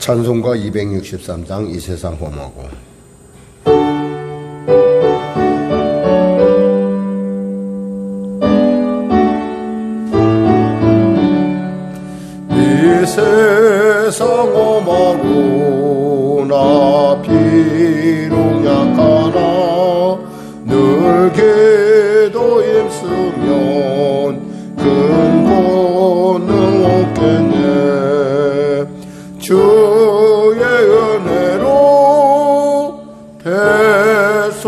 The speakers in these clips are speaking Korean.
찬송가 263장 이 세상 험하고. 이 세상 험하고 나 비록 약하나 늘 기도 힘쓰면 근본은 없겠네. 주의 은혜로 대속받아서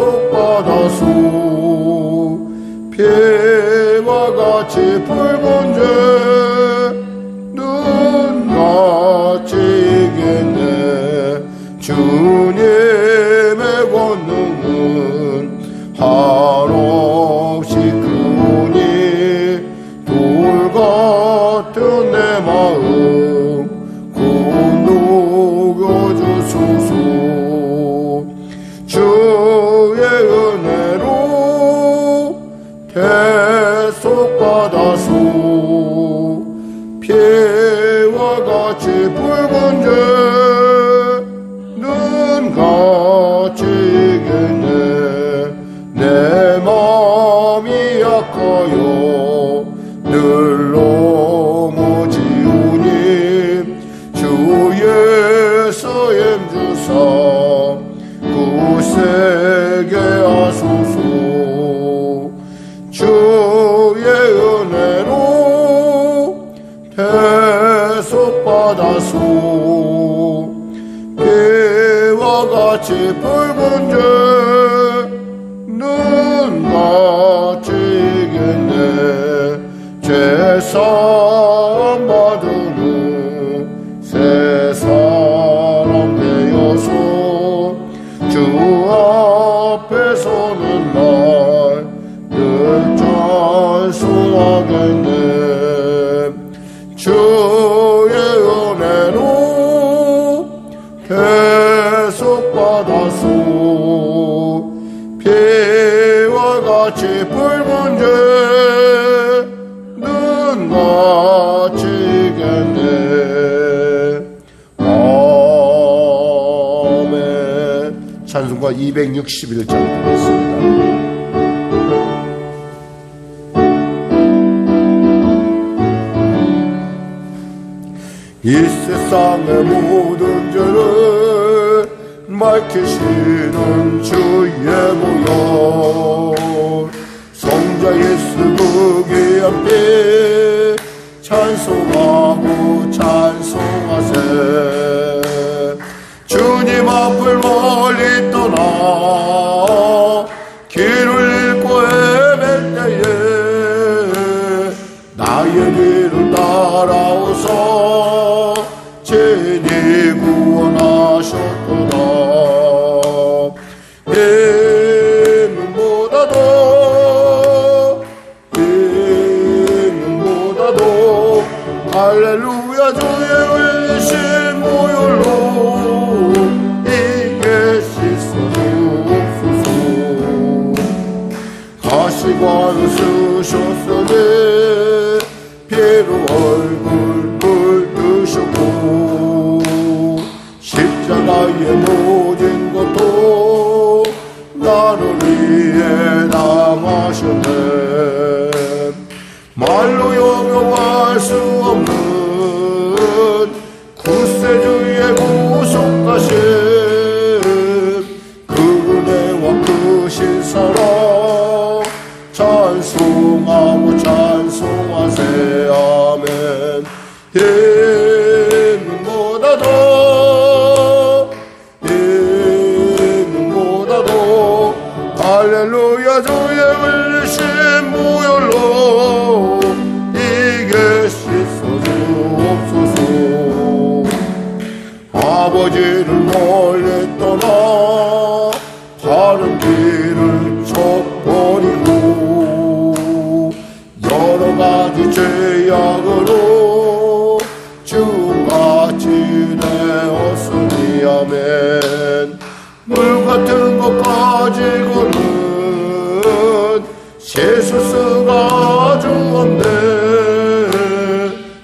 피와 같이 붉은 죄는 같이 이겠네. 주님의 권능은 한없이 크니 돌 같은 내 마음 녹여주소서. 주의 은혜로 대속받아서 피와 같이 붉은 죄는 같이 이겠네. 내 마음이 약하여 늘 넘어지우니 주의 서임 주사 굳세게 하소서. 주의 은혜로 대속받아서 피와 같이 붉은 죄는 같이 이겠네. 죄사함 받으는 새 사람 되어서 주 앞에 서는 날 늘 찬송하겠네. 주의 은혜로 대속받아서 피와 같이 붉은 죄는 같이 이겠네. 아멘. 찬송가 261장 드리겠습니다. 이 세상의 모든 죄를 밝히시는 주의 모여 성자 예수 그 귀한 피 찬송하고 찬송하세. 주님 앞을 멀리 떠나 길을 잃고 헤맬 때에 나의 길을 따라오서 친히 구원하셨도다. 힘보다도 할렐루야 주의 의신 모혈로 이게 씻어주옵소서. 가시관을 쓰셨으니 피로 얼굴 물드셨고 십자가의 모든 것도 나를 위해 당하셨네. 말로 영영할 수 없는 구세주의 구속하심 그 은혜와 크신 사랑 찬송하고 찬송하세. 아멘. 힘보다도 할렐루야 주의 흘리신 모혈로 이게 씻어주옵소서. 아버지를 멀리 떠나 다른 길을 쳐버리고 여러가지 죄악으로 주같이 되었으니. 아멘. 물같은 것 가지고는 세수스가 아주 없네.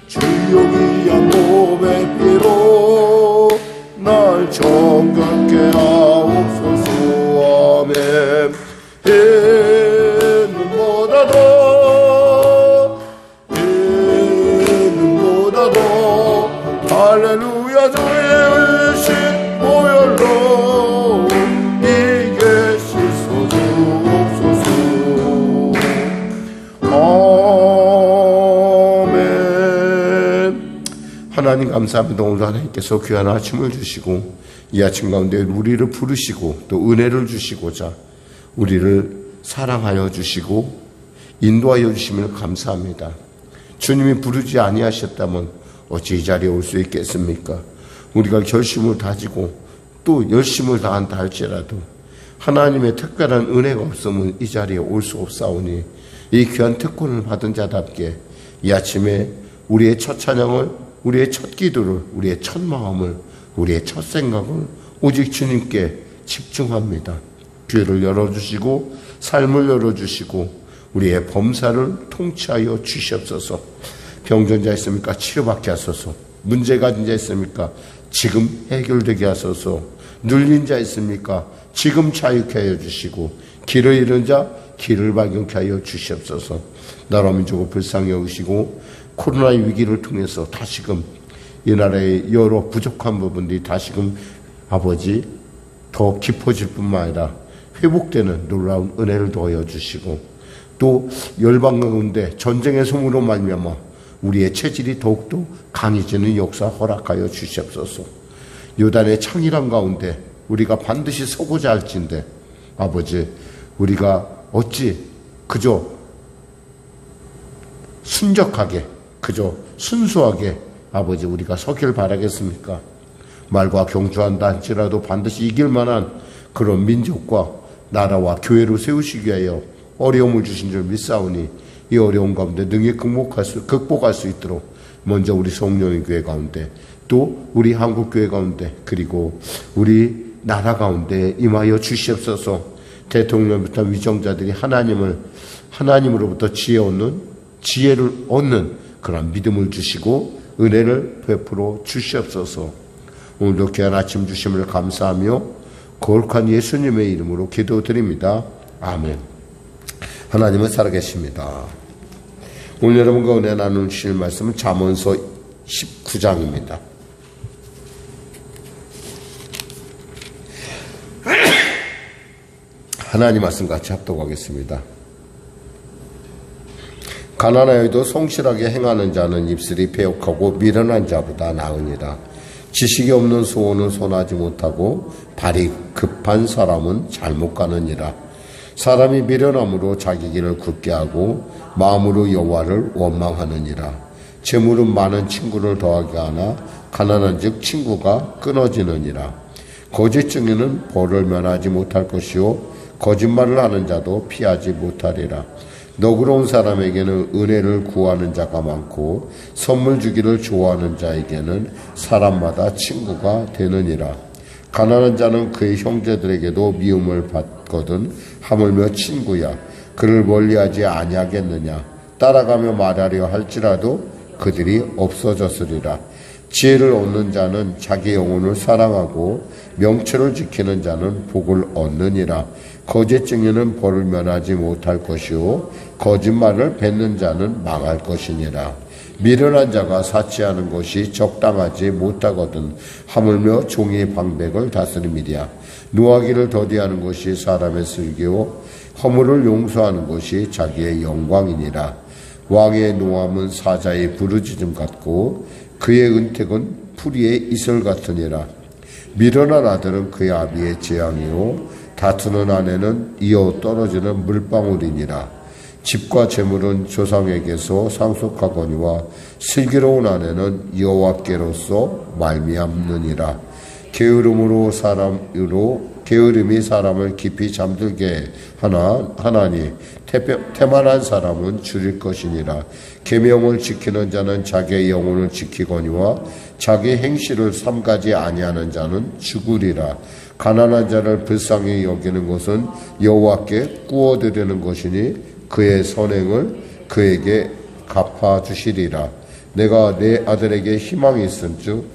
주여 귀한 몸의 피로 하나님 감사합니다. 오늘 하나님께서 귀한 아침을 주시고 이 아침 가운데 우리를 부르시고 또 은혜를 주시고자 우리를 사랑하여 주시고 인도하여 주심을 감사합니다. 주님이 부르지 아니하셨다면 어찌 이 자리에 올 수 있겠습니까? 우리가 결심을 다지고 또 열심을 다한다 할지라도 하나님의 특별한 은혜가 없으면 이 자리에 올 수 없사오니 이 귀한 특권을 받은 자답게 이 아침에 우리의 첫 찬양을, 우리의 첫 기도를, 우리의 첫 마음을, 우리의 첫 생각을 오직 주님께 집중합니다. 귀를 열어주시고 삶을 열어주시고 우리의 범사를 통치하여 주시옵소서. 병전자 있습니까? 치료받게 하소서. 문제가 가진 자 있습니까? 지금 해결되게 하소서. 눌린 자 있습니까? 지금 자유케 하여 주시고 길을 잃은 자 길을 발견케 하여 주시옵소서. 나라 민족을 불쌍히 여기시고 코로나의 위기를 통해서 다시금 이 나라의 여러 부족한 부분들이 다시금 아버지 더 깊어질 뿐만 아니라 회복되는 놀라운 은혜를 더하여 주시고 또 열방 가운데 전쟁의 소문으로 말미암아 우리의 체질이 더욱더 강해지는 역사 허락하여 주시옵소서. 요단의 창이란 가운데 우리가 반드시 서고자 할진데 아버지 우리가 어찌 그저 순적하게 그저 순수하게 아버지 우리가 서길 바라겠습니까? 말과 경주한다 할지라도 반드시 이길 만한 그런 민족과 나라와 교회를 세우시기 위하여 어려움을 주신 줄 믿사오니 이 어려운 가운데 능히 극복할 수 있도록 먼저 우리 성령의 교회 가운데 또 우리 한국교회 가운데 그리고 우리 나라 가운데 임하여 주시옵소서. 대통령부터 위정자들이 하나님으로부터 지혜를 얻는 그런 믿음을 주시고 은혜를 베풀어 주시옵소서. 오늘도 귀한 아침 주심을 감사하며 거룩한 예수님의 이름으로 기도드립니다. 아멘. 하나님은 살아계십니다. 오늘 여러분과 은혜 나누실 말씀은 잠언서 19장입니다. 하나님 말씀 같이 합독하겠습니다. 가난하여도 성실하게 행하는 자는 입술이 배역하고 미련한 자보다 나으니라. 지식이 없는 소원은 손하지 못하고 발이 급한 사람은 잘못 가느니라. 사람이 미련함으로 자기 길을 굳게 하고 마음으로 여호와를 원망하느니라. 재물은 많은 친구를 더하게 하나 가난한 즉 친구가 끊어지느니라. 거짓 증인은 벌을 면하지 못할 것이요 거짓말을 하는 자도 피하지 못하리라. 너그러운 사람에게는 은혜를 구하는 자가 많고 선물 주기를 좋아하는 자에게는 사람마다 친구가 되느니라. 가난한 자는 그의 형제들에게도 미움을 받거든 하물며 친구야 그를 멀리하지 아니하겠느냐. 따라가며 말하려 할지라도 그들이 없어졌으리라. 지혜를 얻는 자는 자기 영혼을 사랑하고 명철을 지키는 자는 복을 얻느니라. 거짓 증인은 벌을 면하지 못할 것이요 거짓말을 뱉는 자는 망할 것이니라. 미련한 자가 사치하는 것이 적당하지 못하거든 하물며 종이 방백을 다스림이랴. 노하기를 더디하는 것이 사람의 슬기요 허물을 용서하는 것이 자기의 영광이니라. 왕의 노함은 사자의 부르짖음 같고 그의 은택은 풀이의 이슬 같으니라. 미련한 아들은 그의 아비의 재앙이요 다투는 아내는 이어 떨어지는 물방울이니라. 집과 재물은 조상에게서 상속하거니와 슬기로운 아내는 여호와께로서 말미암느니라. 게으름이 사람을 깊이 잠들게 하나니 태만한 사람은 줄일 것이니라. 계명을 지키는 자는 자기의 영혼을 지키거니와 자기 행실을 삼가지 아니하는 자는 죽으리라. 가난한 자를 불쌍히 여기는 것은 여호와께 구워드리는 것이니 그의 선행을 그에게 갚아주시리라. 내가 내 아들에게 희망이 있은즉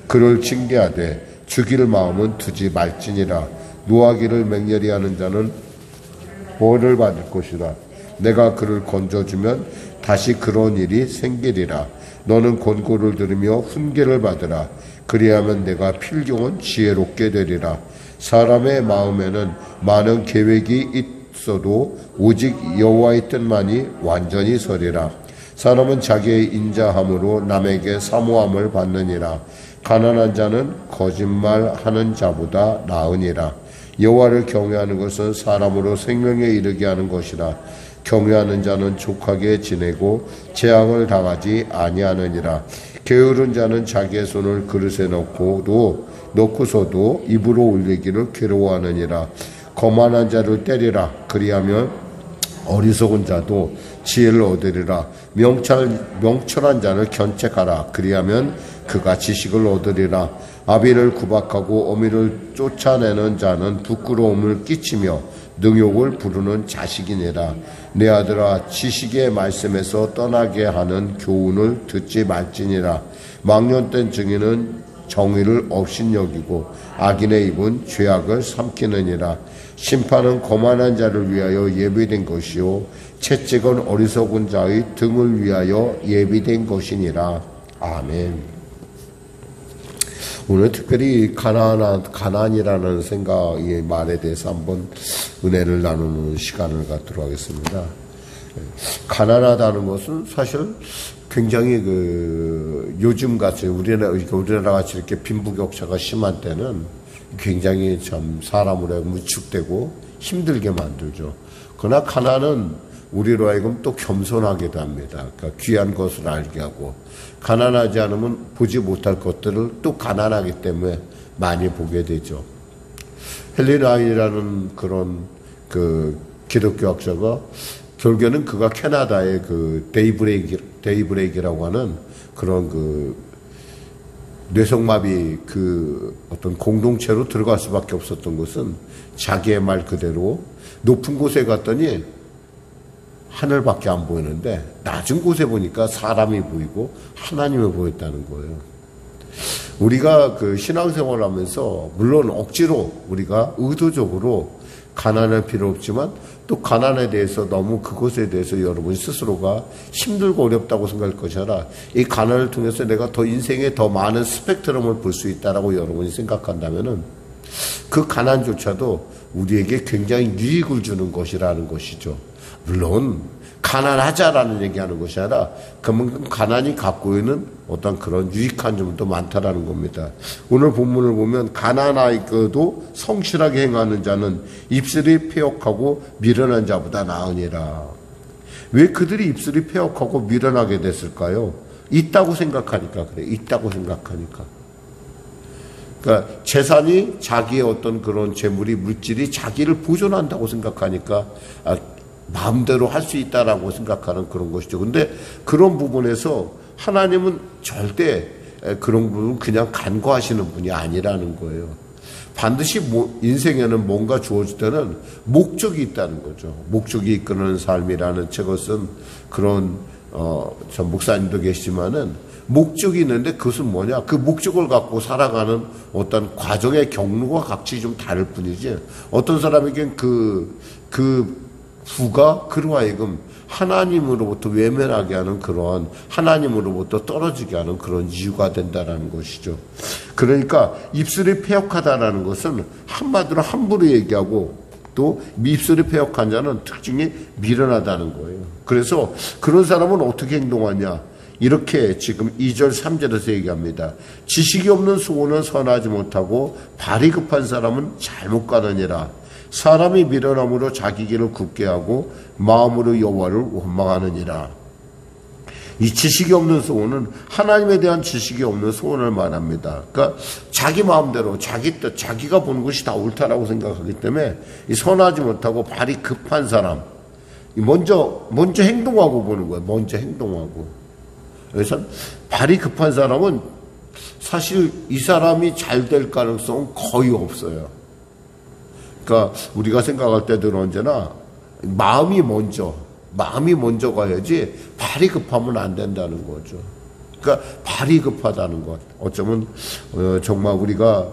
그를 징계하되 죽일 마음은 두지 말지니라. 노하기를 맹렬히 하는 자는 벌을 받을 것이라. 내가 그를 건져주면 다시 그런 일이 생기리라. 너는 권고를 들으며 훈계를 받으라. 그리하면 내가 필경은 지혜롭게 되리라. 사람의 마음에는 많은 계획이 있어도 오직 여호와의 뜻만이 완전히 서리라. 사람은 자기의 인자함으로 남에게 사모함을 받느니라. 가난한 자는 거짓말하는 자보다 나으니라. 여호와를 경외하는 것은 사람으로 생명에 이르게 하는 것이라. 경외하는 자는 족하게 지내고 재앙을 당하지 아니하느니라. 게으른 자는 자기의 손을 그릇에 넣고서도 입으로 올리기를 괴로워하느니라. 거만한 자를 때리라. 그리하면 어리석은 자도 지혜를 얻으리라. 명철한 자를 견책하라. 그리하면 그가 지식을 얻으리라. 아비를 구박하고 어미를 쫓아내는 자는 부끄러움을 끼치며 능욕을 부르는 자식이니라. 내 아들아, 지식의 말씀에서 떠나게 하는 교훈을 듣지 말지니라. 망령된 증인은 정의를 업신여기고 악인의 입은 죄악을 삼키느니라. 심판은 거만한 자를 위하여 예비된 것이요 채찍은 어리석은 자의 등을 위하여 예비된 것이니라. 아멘. 오늘 특별히 가난이라는 생각의 말에 대해서 한번 은혜를 나누는 시간을 갖도록 하겠습니다. 가난하다는 것은 사실 굉장히 요즘같이 우리나라 같이 이렇게 빈부격차가 심한 때는 굉장히 참 사람으로 위축되고 힘들게 만들죠. 그러나 가난은 우리로 하여금 또 겸손하게도 합니다. 그러니까 귀한 것을 알게 하고, 가난하지 않으면 보지 못할 것들을 또 가난하기 때문에 많이 보게 되죠. 헬린 와인이라는 그런 기독교 학자가 결국에는 그가 캐나다의 데이브레이크라고 하는 그런 뇌성마비 어떤 공동체로 들어갈 수밖에 없었던 것은 자기의 말 그대로 높은 곳에 갔더니 하늘밖에 안 보이는데 낮은 곳에 보니까 사람이 보이고 하나님이 보였다는 거예요. 우리가 신앙생활을 하면서 물론 억지로 우리가 의도적으로 가난할 필요 없지만 또 가난에 대해서 너무 그것에 대해서 여러분 스스로가 힘들고 어렵다고 생각할 것이 아니라 이 가난을 통해서 내가 더 인생에 더 많은 스펙트럼을 볼 수 있다라고 여러분이 생각한다면은 그 가난조차도 우리에게 굉장히 유익을 주는 것이라는 것이죠. 물론 가난하자라는 얘기하는 것이 아니라 그만큼 가난이 갖고 있는 어떤 그런 유익한 점도 많다라는 겁니다. 오늘 본문을 보면 가난하여도 성실하게 행하는 자는 입술이 패역하고 미련한 자보다 나으니라. 왜 그들이 입술이 패역하고 미련하게 됐을까요? 있다고 생각하니까 그래. 있다고 생각하니까. 그러니까 재산이 자기의 어떤 그런 재물이 물질이 자기를 보존한다고 생각하니까 마음대로 할 수 있다라고 생각하는 그런 것이죠. 근데 그런 부분에서 하나님은 절대 그런 부분 그냥 간과하시는 분이 아니라는 거예요. 반드시 인생에는 뭔가 주어질 때는 목적이 있다는 거죠. 목적이 이끄는 삶이라는 책을 쓴 그런 전 목사님도 계시지만은 목적이 있는데 그것은 뭐냐? 그 목적을 갖고 살아가는 어떤 과정의 경로가 각기 좀 다를 뿐이지. 어떤 사람에겐 부가 그로 하여금 하나님으로부터 외면하게 하는 그러한 하나님으로부터 떨어지게 하는 그런 이유가 된다라는 것이죠. 그러니까 입술이 패역하다라는 것은 한마디로 함부로 얘기하고 또 입술이 패역한 자는 특징이 미련하다는 거예요. 그래서 그런 사람은 어떻게 행동하냐? 이렇게 지금 2절 3절에서 얘기합니다. 지식이 없는 소원은 선하지 못하고 발이 급한 사람은 잘못 가느니라. 사람이 미련함으로 자기 길을 굽게 하고 마음으로 여호와를 원망하느니라. 이 지식이 없는 소원은 하나님에 대한 지식이 없는 소원을 말합니다. 그러니까 자기 마음대로 자기 뜻, 자기가 보는 것이 다 옳다라고 생각하기 때문에 이 선하지 못하고 발이 급한 사람, 먼저 행동하고 보는 거예요. 먼저 행동하고. 그래서 발이 급한 사람은 사실 이 사람이 잘 될 가능성은 거의 없어요. 그러니까 우리가 생각할 때도 언제나 마음이 먼저 가야지 발이 급하면 안 된다는 거죠. 그러니까 발이 급하다는 것. 어쩌면 정말 우리가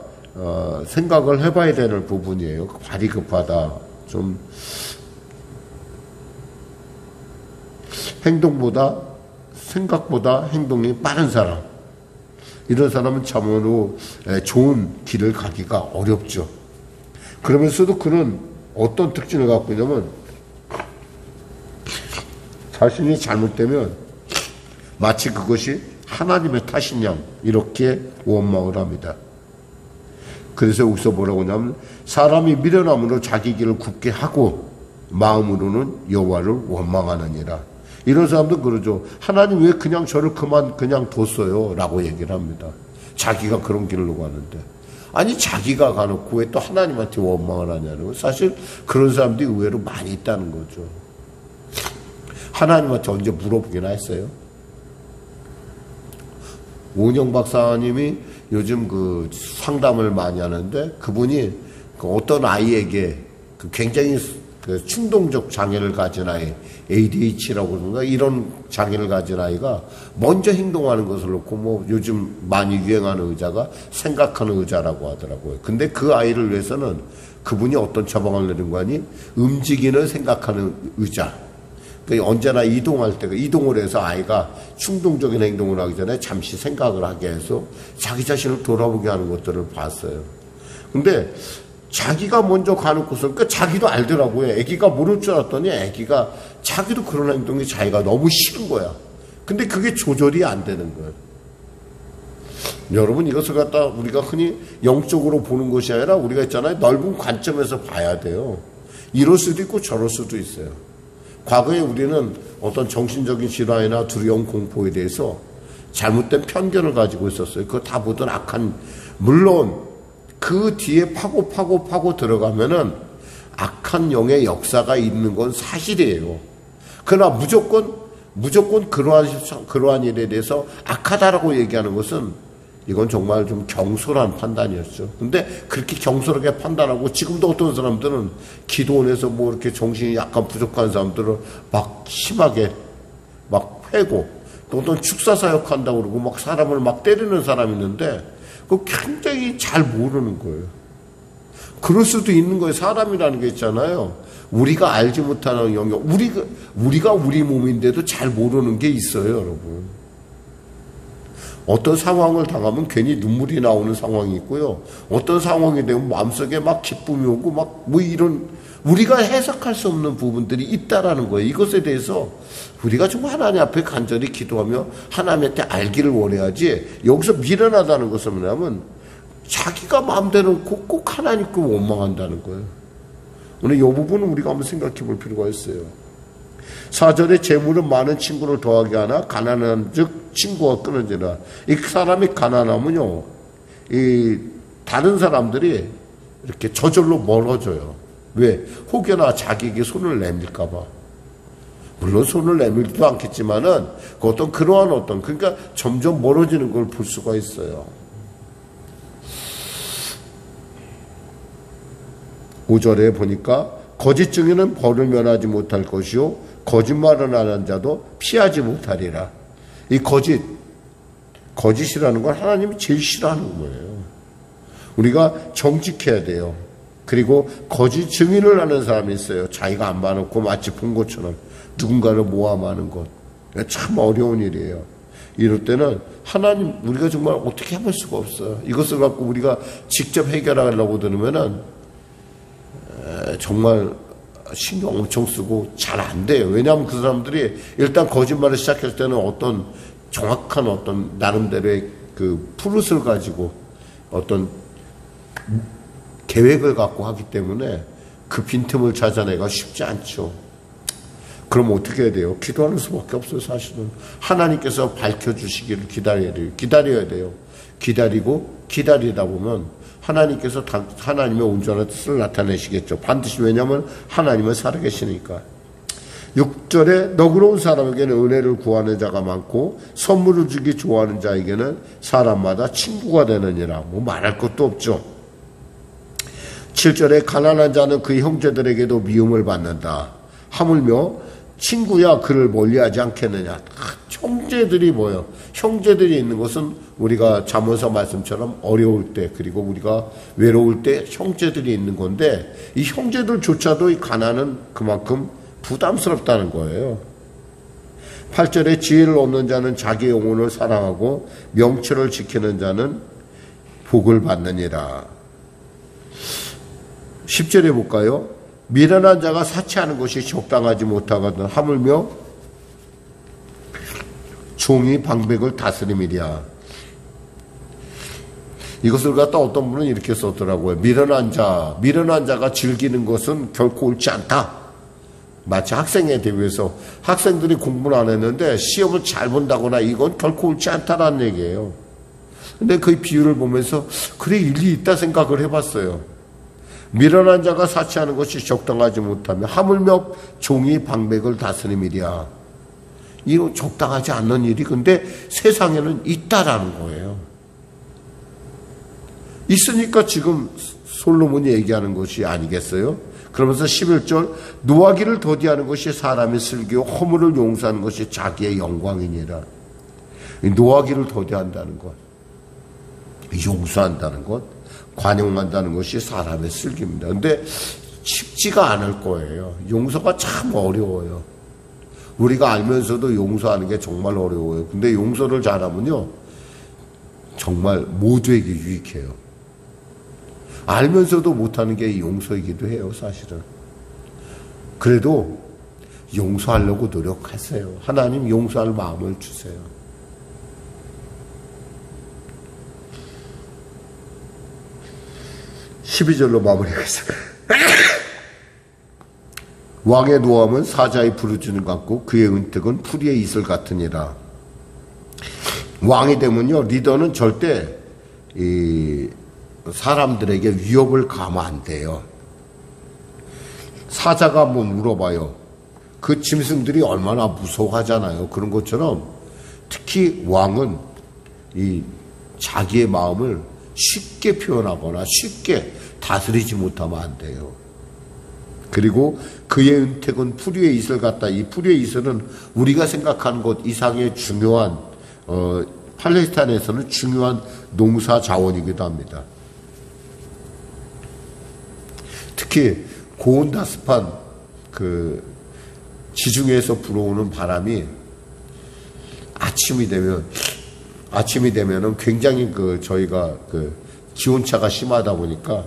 생각을 해봐야 되는 부분이에요. 발이 급하다. 좀 생각보다 행동이 빠른 사람. 이런 사람은 참으로 좋은 길을 가기가 어렵죠. 그러면서도 그는 어떤 특징을 갖고 있냐면 자신이 잘못되면 마치 그것이 하나님의 탓인 양 이렇게 원망을 합니다. 그래서 여기서 뭐라고 하냐면 사람이 미련함으로 자기 길을 굽게 하고 마음으로는 여호와를 원망하느니라. 이런 사람도 그러죠. 하나님 왜 그냥 저를 그냥 뒀어요? 라고 얘기를 합니다. 자기가 그런 길로 가는데. 아니 자기가 가놓고 왜 또 하나님한테 원망을 하냐는 거. 사실 그런 사람들이 의외로 많이 있다는 거죠. 하나님한테 언제 물어보긴 했어요. 오은영 박사님이 요즘 그 상담을 많이 하는데 그분이 그 어떤 아이에게 그 굉장히 그 충동적 장애를 가진 아이, ADH라고 그러는가 이런 장애를 가진 아이가 먼저 행동하는 것을 놓고 뭐 요즘 많이 유행하는 의자가 생각하는 의자라고 하더라고요. 근데 그 아이를 위해서는 그분이 어떤 처방을 내린 거 아니? 움직이는 생각하는 의자. 언제나 이동할 때가 이동을 해서 아이가 충동적인 행동을 하기 전에 잠시 생각을 하게 해서 자기 자신을 돌아보게 하는 것들을 봤어요. 근데 자기가 먼저 가는 곳은 그러니까 자기도 알더라고요. 애기가 모를 줄 알았더니 애기가 자기도 그런 행동이 자기가 너무 싫은 거야. 근데 그게 조절이 안 되는 거예요. 여러분 이것을 갖다 우리가 흔히 영적으로 보는 것이 아니라 우리가 있잖아요. 넓은 관점에서 봐야 돼요. 이럴 수도 있고 저럴 수도 있어요. 과거에 우리는 어떤 정신적인 질환이나 두려움, 공포에 대해서 잘못된 편견을 가지고 있었어요. 그거 다 보던 악한, 물론 그 뒤에 파고 들어가면은 악한 영의 역사가 있는 건 사실이에요. 그러나 무조건 그러한 일에 대해서 악하다라고 얘기하는 것은 이건 정말 좀 경솔한 판단이었죠. 근데 그렇게 경솔하게 판단하고 지금도 어떤 사람들은 기도원에서 뭐 이렇게 정신이 약간 부족한 사람들을 막 심하게 막 패고 또 어떤 축사사역 한다고 그러고 막 사람을 막 때리는 사람이 있는데 그거 굉장히 잘 모르는 거예요. 그럴 수도 있는 거예요. 사람이라는 게 있잖아요. 우리가 알지 못하는 영역, 우리가 우리 몸인데도 잘 모르는 게 있어요, 여러분. 어떤 상황을 당하면 괜히 눈물이 나오는 상황이 있고요. 어떤 상황이 되면 마음속에 막 기쁨이 오고 막 뭐 이런 우리가 해석할 수 없는 부분들이 있다라는 거예요. 이것에 대해서 우리가 좀 하나님 앞에 간절히 기도하며 하나님한테 알기를 원해야지. 여기서 미련하다는 것은 뭐냐면 자기가 마음대로 꼭 하나님께 원망한다는 거예요. 오늘 이 부분은 우리가 한번 생각해 볼 필요가 있어요. 4절에 재물은 많은 친구를 더하게 하나 가난한 즉 친구가 끊어지라. 이 사람이 가난하면요, 이 다른 사람들이 이렇게 저절로 멀어져요. 왜? 혹여나 자기에게 손을 내밀까 봐. 물론 손을 내밀지도 않겠지만은 그 어떤 그러한 그러니까 점점 멀어지는 걸 볼 수가 있어요. 5절에 보니까 거짓 증인은 벌을 면하지 못할 것이요 거짓말을 하는 자도 피하지 못하리라. 이 거짓이라는 건 하나님이 제일 싫어하는 거예요. 우리가 정직해야 돼요. 그리고 거짓 증인을 하는 사람이 있어요. 자기가 안 봐놓고 마치 본 것처럼 누군가를 모함하는 것. 참 어려운 일이에요. 이럴 때는 하나님 우리가 정말 어떻게 해볼 수가 없어요. 이것을 갖고 우리가 직접 해결하려고 들으면은 정말 신경 엄청 쓰고 잘 안 돼요. 왜냐하면 그 사람들이 일단 거짓말을 시작할 때는 어떤 정확한 어떤 나름대로의 그 푸릇을 가지고 어떤 계획을 갖고 하기 때문에 그 빈틈을 찾아내기가 쉽지 않죠. 그럼 어떻게 해야 돼요? 기도하는 수밖에 없어요. 사실은 하나님께서 밝혀주시기를 기다려야 돼요. 기다리고 기다리다 보면 하나님께서 하나님의 온전한 뜻을 나타내시겠죠. 반드시. 왜냐하면 하나님은 살아계시니까. 6절에 너그러운 사람에게는 은혜를 구하는 자가 많고 선물을 주기 좋아하는 자에게는 사람마다 친구가 되느니라. 뭐 말할 것도 없죠. 7절에 가난한 자는 그 형제들에게도 미움을 받는다. 하물며 친구야 그를 멀리하지 않겠느냐. 형제들이 뭐예요? 형제들이 있는 것은 우리가 잠언서 말씀처럼 어려울 때 그리고 우리가 외로울 때 형제들이 있는 건데 이 형제들조차도 이 가난은 그만큼 부담스럽다는 거예요. 8절에 지혜를 얻는 자는 자기 영혼을 사랑하고 명철을 지키는 자는 복을 받느니라. 10절에 볼까요? 미련한 자가 사치하는 것이 적당하지 못하거든 하물며 종이 방백을 다스림이랴. 이것을 갖다 어떤 분은 이렇게 썼더라고요. 미련한 자가 즐기는 것은 결코 옳지 않다. 마치 학생에 대비해서 학생들이 공부를 안 했는데 시험을 잘 본다거나 이건 결코 옳지 않다라는 얘기예요. 근데 그 비유를 보면서 그래, 일리 있다 생각을 해봤어요. 미련한 자가 사치하는 것이 적당하지 못하며 하물며 종이 방백을 다스림이랴. 이거 적당하지 않는 일이 근데 세상에는 있다라는 거예요. 있으니까 지금 솔로몬이 얘기하는 것이 아니겠어요? 그러면서 11절 노하기를 더디하는 것이 사람의 슬기요 허물을 용서하는 것이 자기의 영광이니라. 노하기를 더디한다는 것, 용서한다는 것, 관용한다는 것이 사람의 슬기입니다. 근데 쉽지가 않을 거예요. 용서가 참 어려워요. 우리가 알면서도 용서하는 게 정말 어려워요. 근데 용서를 잘하면요 정말 모두에게 유익해요. 알면서도 못하는 게 용서이기도 해요, 사실은. 그래도 용서하려고 노력하세요. 하나님 용서할 마음을 주세요. (12절로) 마무리하겠습니다. 왕의 노함은 사자의 부르짖음 같고 그의 은택은 풀이의 이슬 같으니라. 왕이 되면요, 리더는 절대 사람들에게 위협을 가하면 안 돼요. 사자가 뭐 물어봐요. 그 짐승들이 얼마나 무서워하잖아요. 그런 것처럼 특히 왕은 이 자기의 마음을 쉽게 표현하거나 쉽게 다스리지 못하면 안 돼요. 그리고 그의 은택은 풀이의 이슬 같다. 이 풀이의 이슬은 우리가 생각하는 것 이상의 중요한 팔레스타인에서는 중요한 농사 자원이기도 합니다. 특히 고온다습한 그 지중해에서 불어오는 바람이 아침이 되면은 굉장히 저희가 기온차가 심하다 보니까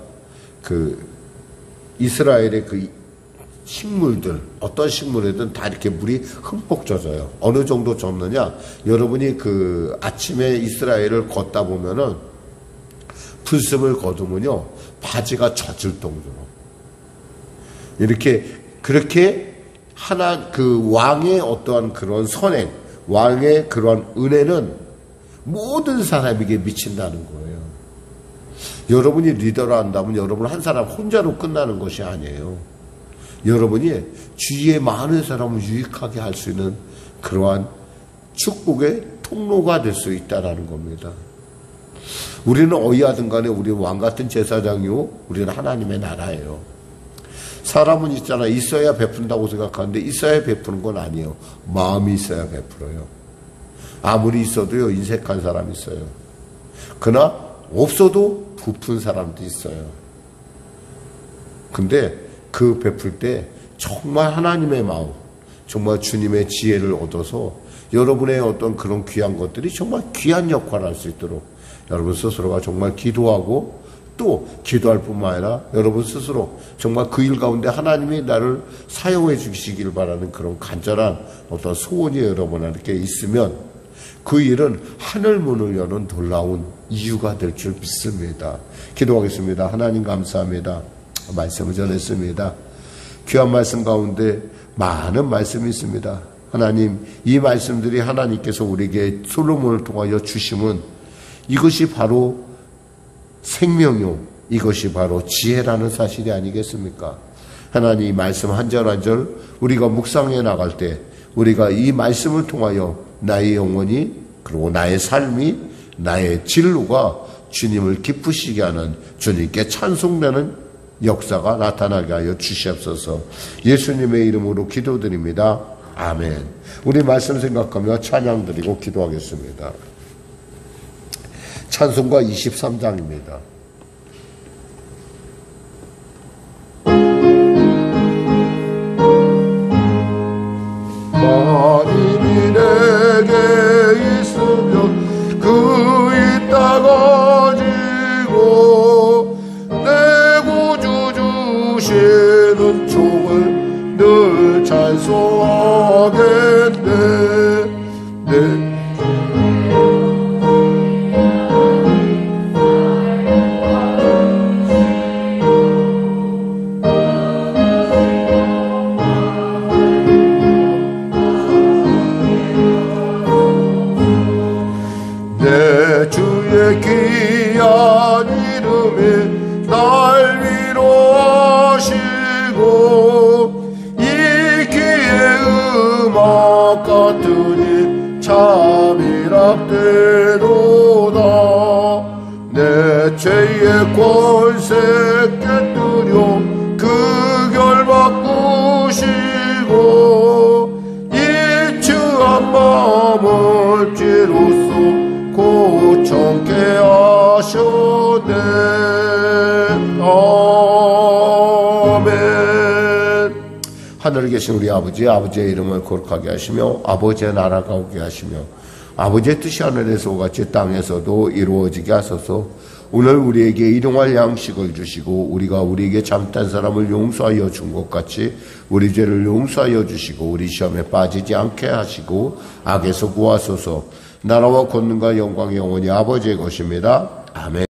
이스라엘의 식물들, 어떤 식물에든 다 이렇게 물이 흠뻑 젖어요. 어느 정도 젖느냐? 여러분이 아침에 이스라엘을 걷다 보면은 풀숲을 걷으면요, 바지가 젖을 정도로. 그렇게 왕의 어떠한 그런 선행, 왕의 그런 은혜는 모든 사람에게 미친다는 거예요. 여러분이 리더를 한다면 여러분 한 사람 혼자로 끝나는 것이 아니에요. 여러분이 주위의 많은 사람을 유익하게 할 수 있는 그러한 축복의 통로가 될 수 있다는 겁니다. 우리는 어디하든 간에 우리는 왕같은 제사장이요, 우리는 하나님의 나라예요. 사람은 있어야 베푼다고 생각하는데 있어야 베푸는 건 아니에요. 마음이 있어야 베풀어요. 아무리 있어도요, 인색한 사람이 있어요. 그러나 없어도 부푼 사람도 있어요. 근데 그 베풀 때 정말 하나님의 마음, 정말 주님의 지혜를 얻어서 여러분의 어떤 그런 귀한 것들이 정말 귀한 역할을 할 수 있도록 여러분 스스로가 정말 기도하고, 또 기도할 뿐만 아니라 여러분 스스로 정말 그 일 가운데 하나님이 나를 사용해 주시길 바라는 그런 간절한 어떤 소원이 여러분에게 있으면 그 일은 하늘 문을 여는 놀라운 이유가 될 줄 믿습니다. 기도하겠습니다. 하나님 감사합니다. 말씀을 전했습니다. 귀한 말씀 가운데 많은 말씀이 있습니다. 하나님, 이 말씀들이 하나님께서 우리에게 솔로몬을 통하여 주심은 이것이 바로 생명이요, 이것이 바로 지혜라는 사실이 아니겠습니까? 하나님, 이 말씀 한 절 한 절 우리가 묵상해 나갈 때 우리가 이 말씀을 통하여 나의 영혼이, 그리고 나의 삶이, 나의 진로가 주님을 기쁘시게 하는, 주님께 찬송되는 역사가 나타나게 하여 주시옵소서. 예수님의 이름으로 기도드립니다. 아멘. 우리 말씀 생각하며 찬양 드리고 기도하겠습니다. 찬송가 23장입니다. 만인이 내게 있으면 그 있다 가지고 내 구주 주시는 종을 늘 찬송하겠네. 내 귀한 이름에 날 위로하시고 이 귀의 음악 같으니 참이랍되도다. 내 죄의 권세 깨뜨려 그 결 바꾸시고 이추한 마음을 죄로써 고청케 하셨네. 아멘. 하늘에 계신 우리 아버지, 아버지의 이름을 거룩하게 하시며 아버지의 나라가 오게 하시며 아버지의 뜻이 하늘에서 같이 땅에서도 이루어지게 하소서. 오늘 우리에게 일용할 양식을 주시고 우리가 우리에게 잘못한 사람을 용서하여 준 것 같이 우리 죄를 용서하여 주시고 우리 시험에 빠지지 않게 하시고 악에서 구하소서. 나라와 권능과 영광이 영원히 아버지의 것입니다. 아멘.